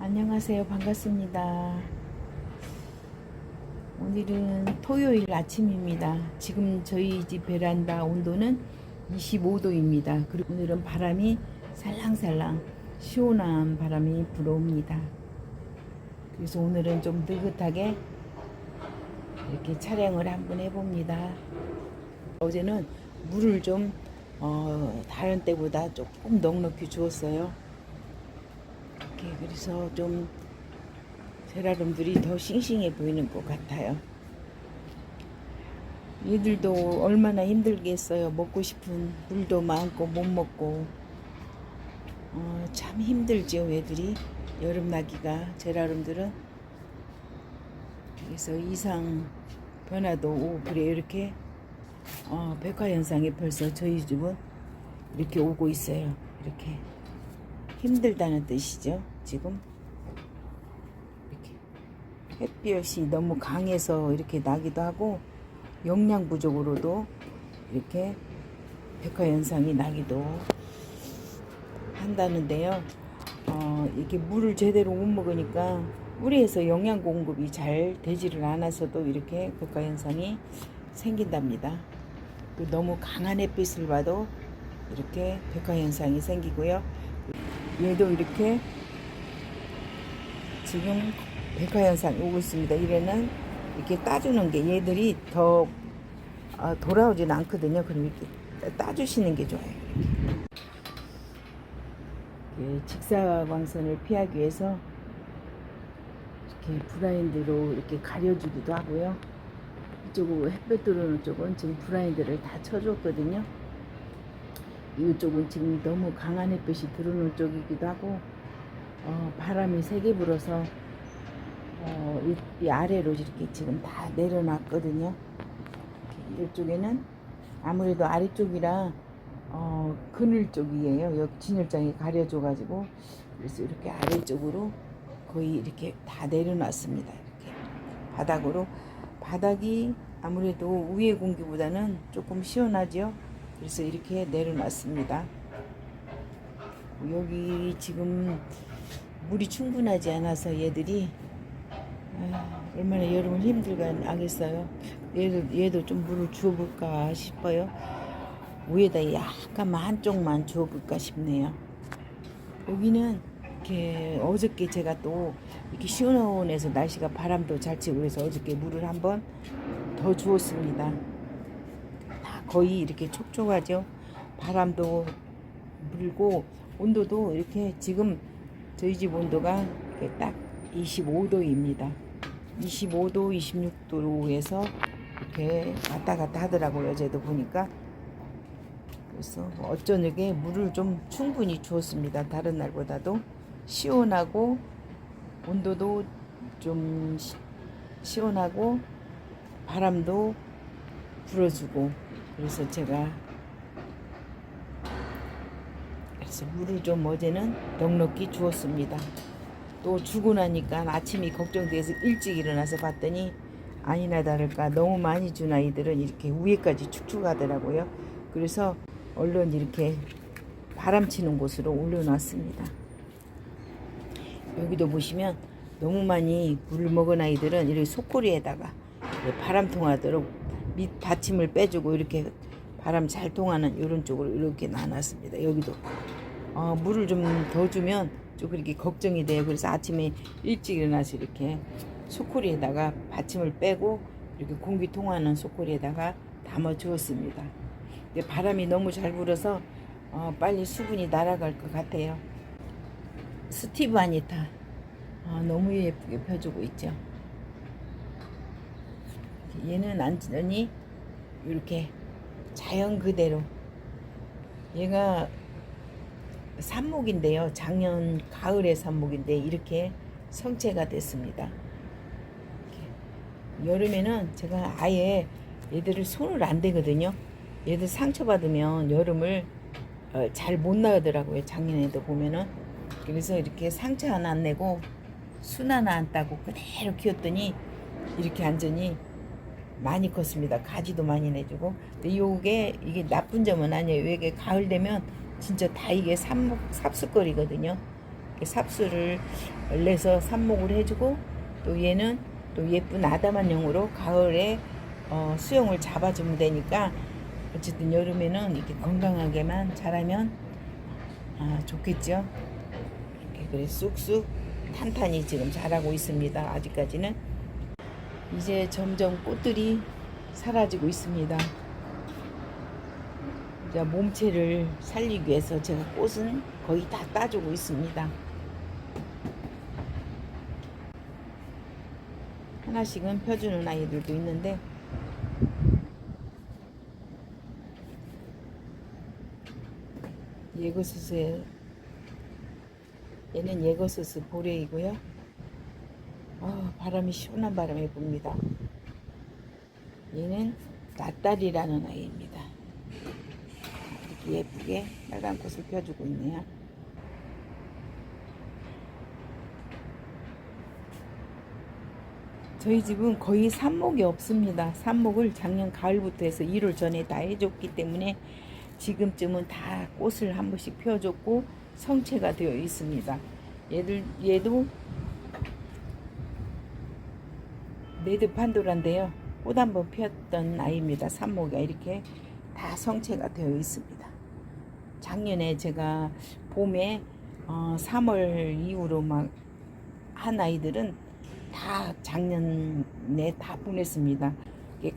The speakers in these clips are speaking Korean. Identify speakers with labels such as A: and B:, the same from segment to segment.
A: 안녕하세요. 반갑습니다. 오늘은 토요일 아침입니다. 지금 저희 집 베란다 온도는 25도입니다. 그리고 오늘은 바람이 살랑살랑 시원한 바람이 불어옵니다. 그래서 오늘은 좀 느긋하게 이렇게 촬영을 한번 해봅니다. 어제는 물을 좀 다른 때보다 조금 넉넉히 주었어요. 그래서 좀 제라늄들이 더 싱싱해 보이는 것 같아요. 얘들도 얼마나 힘들겠어요. 먹고 싶은 물도 많고 못 먹고 참 힘들죠. 얘들이 여름 나기가 제라늄들은. 그래서 이상 변화도 오고 그래. 이렇게 백화현상이 벌써 저희 집은 이렇게 오고 있어요. 이렇게 힘들다는 뜻이죠. 지금 이렇게 햇볕이 너무 강해서 이렇게 나기도 하고 영양 부족으로도 이렇게 백화현상이 나기도 한다는데요. 이게 물을 제대로 못 먹으니까 뿌리에서 영양 공급이 잘 되지를 않아서도 이렇게 백화현상이 생긴답니다. 너무 강한 햇빛을 봐도 이렇게 백화현상이 생기고요. 얘도 이렇게 지금 백화현상이 오고 있습니다. 이래는 이렇게 따주는 게 얘들이 더 돌아오지는 않거든요. 그럼 이렇게 따주시는 게 좋아요. 이렇게 직사광선을 피하기 위해서 이렇게 블라인드로 이렇게 가려주기도 하고요. 이쪽으로 햇볕 들어오는 쪽은 지금 블라인드를 다 쳐줬거든요. 이쪽은 지금 너무 강한 햇빛이 들어오는 쪽이기도 하고 바람이 세게 불어서 이 아래로 이렇게 지금 다 내려놨거든요. 이쪽에는 아무래도 아래쪽이라 그늘 쪽이에요. 여기 진열장이 가려져가지고 그래서 이렇게 아래쪽으로 거의 이렇게 다 내려놨습니다. 이렇게 바닥으로. 바닥이 아무래도 위에 공기보다는 조금 시원하죠. 그래서 이렇게 내려놨습니다. 여기 지금 물이 충분하지 않아서 얘들이 얼마나 여름을 힘들게 하겠어요. 얘도 좀 물을 주어볼까 싶어요. 위에다 약간만 한쪽만 주어볼까 싶네요. 여기는 이렇게 어저께 제가 또 이렇게 시원해서 날씨가 바람도 잘 치고 그래서 어저께 물을 한번 더 주었습니다. 다 거의 이렇게 촉촉하죠. 바람도 불고 온도도 이렇게 지금 저희 집 온도가 딱 25도입니다. 25도, 26도로 이렇게 왔다 갔다 하더라고요. 어제도 보니까. 그래서 어쩌게 물을 좀 충분히 주었습니다. 다른 날보다도 시원하고 온도도 좀 시원하고 바람도 불어주고 그래서 물을 좀 어제는 넉넉히 주었습니다. 또 주고 나니까 아침이 걱정돼서 일찍 일어나서 봤더니 아니나 다를까 너무 많이 준 아이들은 이렇게 위에까지 축축하더라고요. 그래서 얼른 이렇게 바람 치는 곳으로 올려놨습니다. 여기도 보시면 너무 많이 물을 먹은 아이들은 이렇게 속꼬리에다가 바람 통하도록 밑 받침을 빼주고 이렇게 바람 잘 통하는 이런 쪽으로 이렇게 놔놨습니다. 여기도 물을 좀 더 주면 좀 그렇게 걱정이 돼요. 그래서 아침에 일찍 일어나서 이렇게 속꼬리에다가 받침을 빼고 이렇게 공기 통하는 속꼬리에다가 담아 주었습니다. 근데 바람이 너무 잘 불어서 빨리 수분이 날아갈 것 같아요. 스티브 아니타 너무 예쁘게 펴주고 있죠. 얘는 완전히 이렇게 자연 그대로. 얘가 삽목인데요. 작년 가을에 삽목인데 이렇게 성체가 됐습니다. 여름에는 제가 아예 얘들을 손을 안 대거든요. 얘들 상처받으면 여름을 잘 못 나가더라고요. 작년에도 보면은. 그래서 이렇게 상처 하나 안 내고 순 하나 안 따고 그대로 키웠더니 이렇게 완전히 많이 컸습니다. 가지도 많이 내주고. 근데 이게 나쁜 점은 아니에요. 이게 가을 되면 진짜 다 이게 삽습거리거든요. 삽수를 내서 삽목을 해주고, 또 얘는 또 예쁜 아담한용으로 가을에 수영을 잡아주면 되니까, 어쨌든 여름에는 이렇게 건강하게만 자라면 좋겠죠. 이렇게 그래 쑥쑥 탄탄히 지금 자라고 있습니다. 아직까지는. 이제 점점 꽃들이 사라지고 있습니다. 이제 몸체를 살리기 위해서 제가 꽃은 거의 다 따주고 있습니다. 하나씩은 펴주는 아이들도 있는데, 예거스스, 얘는 예거스스 보레이고요. 바람이 시원한 바람이 붑니다. 얘는 낫다리라는 아이입니다. 이렇게 예쁘게 빨간 꽃을 펴주고 있네요. 저희 집은 거의 삽목이 없습니다. 삽목을 작년 가을부터 해서 1월 전에 다 해줬기 때문에 지금쯤은 다 꽃을 한 번씩 펴줬고 성체가 되어 있습니다. 얘도 레드 판도라인데요. 꽃 한번 피었던 아이입니다. 삽목이 이렇게 다 성체가 되어 있습니다. 작년에 제가 봄에 3월 이후로 막 한 아이들은 다 작년에 다 보냈습니다.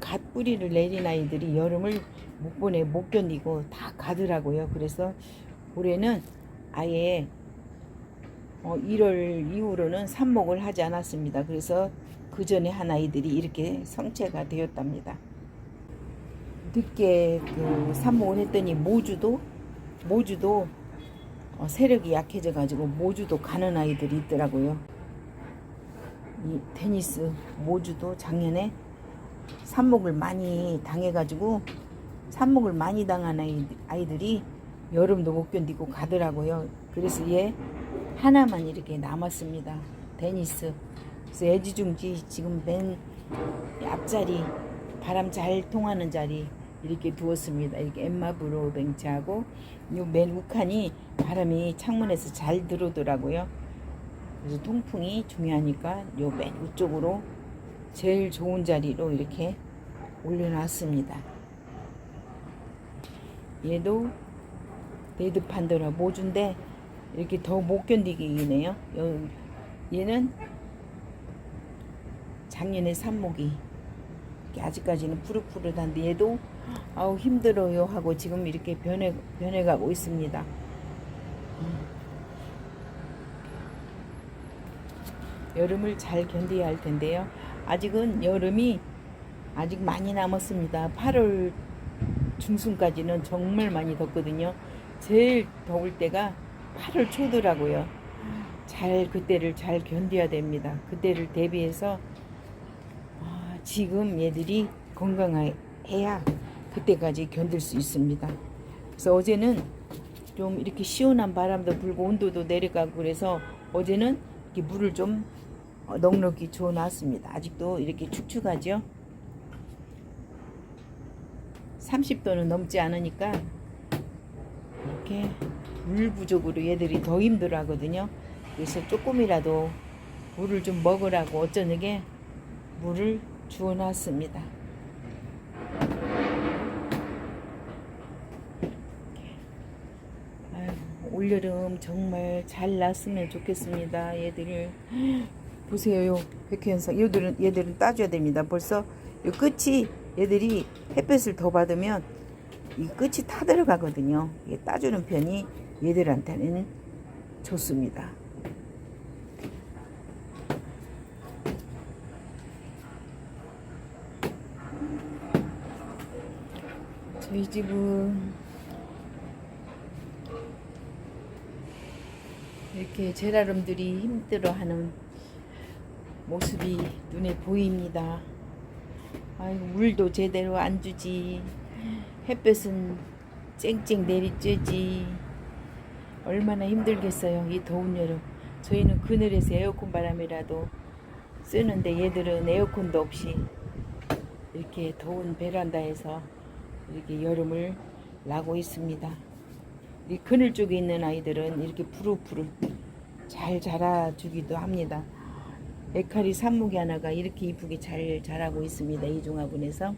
A: 갓 뿌리를 내린 아이들이 여름을 못 견디고 다 가더라고요. 그래서 올해는 아예 1월 이후로는 삽목을 하지 않았습니다. 그래서 그 전에 한 아이들이 이렇게 성체가 되었답니다. 늦게 삽목을 했더니 모주도 세력이 약해져 가지고 모주도 가는 아이들이 있더라고요. 이 테니스 모주도 작년에 삽목을 많이 당해가지고 삽목을 많이 당한 아이들이 여름도 못 견디고 가더라고요. 그래서 얘 하나만 이렇게 남았습니다. 테니스. 그래서 애지중지 지금 맨 앞자리, 바람 잘 통하는 자리 이렇게 두었습니다. 이렇게 엠마브로 벤치하고 요 맨 우칸이 바람이 창문에서 잘 들어오더라고요. 그래서 통풍이 중요하니까 요 맨 위쪽으로 제일 좋은 자리로 이렇게 올려놨습니다. 얘도 레드 판도라 모주인데 이렇게 더 못 견디기네요. 얘는 작년에 삽목이 아직까지는 푸릇푸릇한데 얘도 아우 힘들어요 하고 지금 이렇게 변해가고 있습니다. 여름을 잘 견뎌야 할 텐데요. 아직은 여름이 아직 많이 남았습니다. 8월 중순까지는 정말 많이 덥거든요. 제일 더울 때가 8월 초더라고요. 그때를 잘 견뎌야 됩니다. 그때를 대비해서 지금 얘들이 건강해야 그때까지 견딜 수 있습니다. 그래서 어제는 좀 이렇게 시원한 바람도 불고 온도도 내려가고 그래서 어제는 이렇게 물을 좀 넉넉히 주어놨습니다. 아직도 이렇게 축축하죠. 30도는 넘지 않으니까 이렇게 물 부족으로 얘들이 더 힘들어 하거든요. 그래서 조금이라도 물을 좀 먹으라고 어쩌게 물을 주어놨습니다. 올여름 정말 잘 났으면 좋겠습니다. 얘들을 보세요. 백회현상 얘들은 따줘야 됩니다. 벌써 이 끝이 얘들이 햇볕을 더 받으면 이 끝이 타들어가거든요. 이게 따주는 편이 얘들한테는 좋습니다. 저희 집은 이렇게 제라름들이 힘들어하는 모습이 눈에 보입니다. 아이고, 물도 제대로 안 주지. 햇볕은 쨍쨍 내리쬐지. 얼마나 힘들겠어요. 이 더운 여름. 저희는 그늘에서 에어컨 바람이라도 쓰는데 얘들은 에어컨도 없이 이렇게 더운 베란다에서 이렇게 여름을 나고 있습니다. 이 그늘 쪽에 있는 아이들은 이렇게 푸르푸르 잘 자라주기도 합니다. 에카리 삽목이 하나가 이렇게 이쁘게 잘 자라고 있습니다. 이 종화분에서.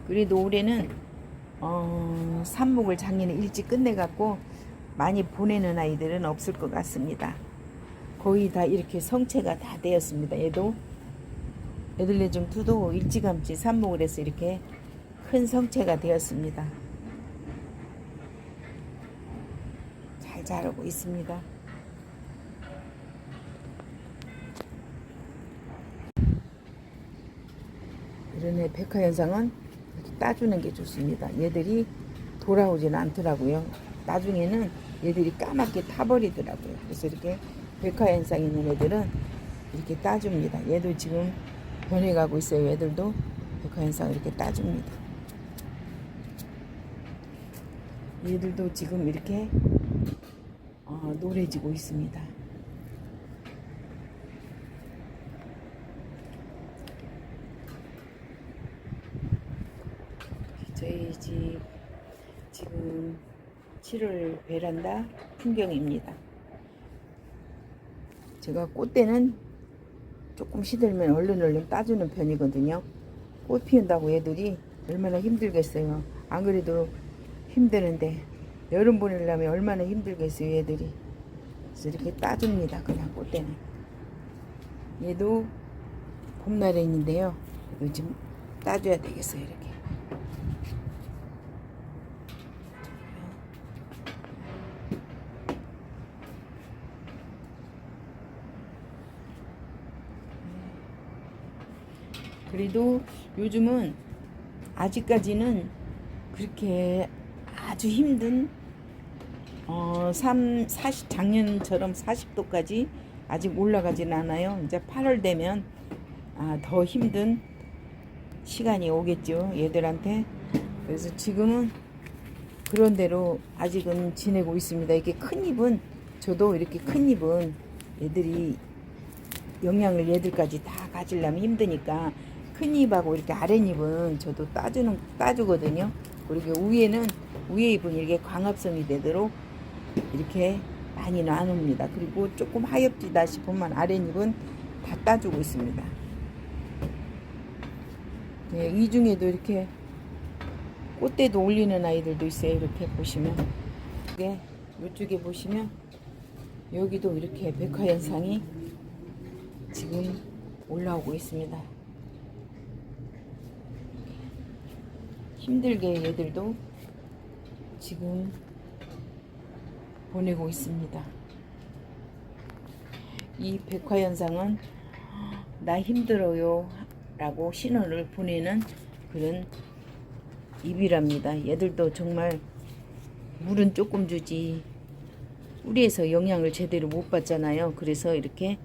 A: 그래도 올해는 삽목을 작년에 일찍 끝내갖고 많이 보내는 아이들은 없을 것 같습니다. 거의 다 이렇게 성체가 다 되었습니다. 얘도 에들레좀2도 일찌감치 삽목을 해서 이렇게 큰 성체가 되었습니다. 잘 자라고 있습니다. 이런 애 백화현상은 이렇게 따주는 게 좋습니다. 얘들이 돌아오지는 않더라고요. 나중에는 얘들이 까맣게 타버리더라고요. 그래서 이렇게 백화현상 있는 애들은 이렇게 따줍니다. 얘도 지금 변해가고 있어요. 얘들도 백화현상을 이렇게 따줍니다. 얘들도 지금 이렇게 노래지고 있습니다. 저희 집 지금 7월 베란다 풍경입니다. 제가 꽃대는 조금 시들면 얼른 따주는 편이거든요. 꽃 피운다고 애들이 얼마나 힘들겠어요. 안 그래도 힘드는데 여름 보내려면 얼마나 힘들겠어요 애들이. 그래서 이렇게 따줍니다. 그냥 꽃대는. 얘도 봄나래인데요. 이거 좀 따줘야 되겠어요. 이렇게. 그래도 요즘은 아직까지는 그렇게 아주 힘든 작년처럼 40도까지 아직 올라가진 않아요. 이제 8월 되면 더 힘든 시간이 오겠죠 얘들한테. 그래서 지금은 그런 대로 아직은 지내고 있습니다. 이렇게 큰 잎은 저도 이렇게 큰 잎은 얘들이 영양을 얘들까지 다 가지려면 힘드니까 큰 잎하고 이렇게 아랫잎은 저도 따주거든요. 그리고 위에 잎은 이렇게 광합성이 되도록 이렇게 많이 나눕니다. 그리고 조금 하엽지다 싶으면 아랫잎은 다 따주고 있습니다. 네, 이 중에도 이렇게 꽃대도 올리는 아이들도 있어요. 이렇게 보시면 이쪽에 보시면 여기도 이렇게 백화현상이 지금 올라오고 있습니다. 힘들게 얘들도 지금 보내고 있습니다. 이 백화현상은 나 힘들어요 라고 신호를 보내는 그런 잎이랍니다. 얘들도 정말 물은 조금 주지 뿌리에서 영양을 제대로 못 받잖아요. 그래서 이렇게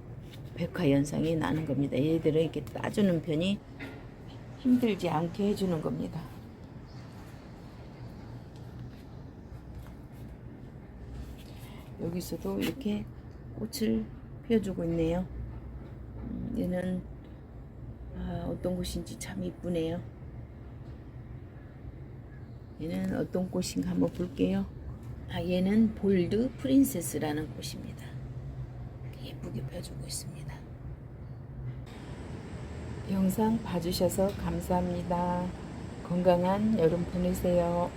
A: 백화현상이 나는 겁니다. 얘들은 이렇게 따주는 편이 힘들지 않게 해주는 겁니다. 여기서도 이렇게 꽃을 피워주고 있네요. 얘는 어떤 꽃인지 참 이쁘네요. 얘는 어떤 꽃인가 한번 볼게요. 얘는 볼드 프린세스라는 꽃입니다. 예쁘게 펴주고 있습니다. 영상 봐주셔서 감사합니다. 건강한 여름 보내세요.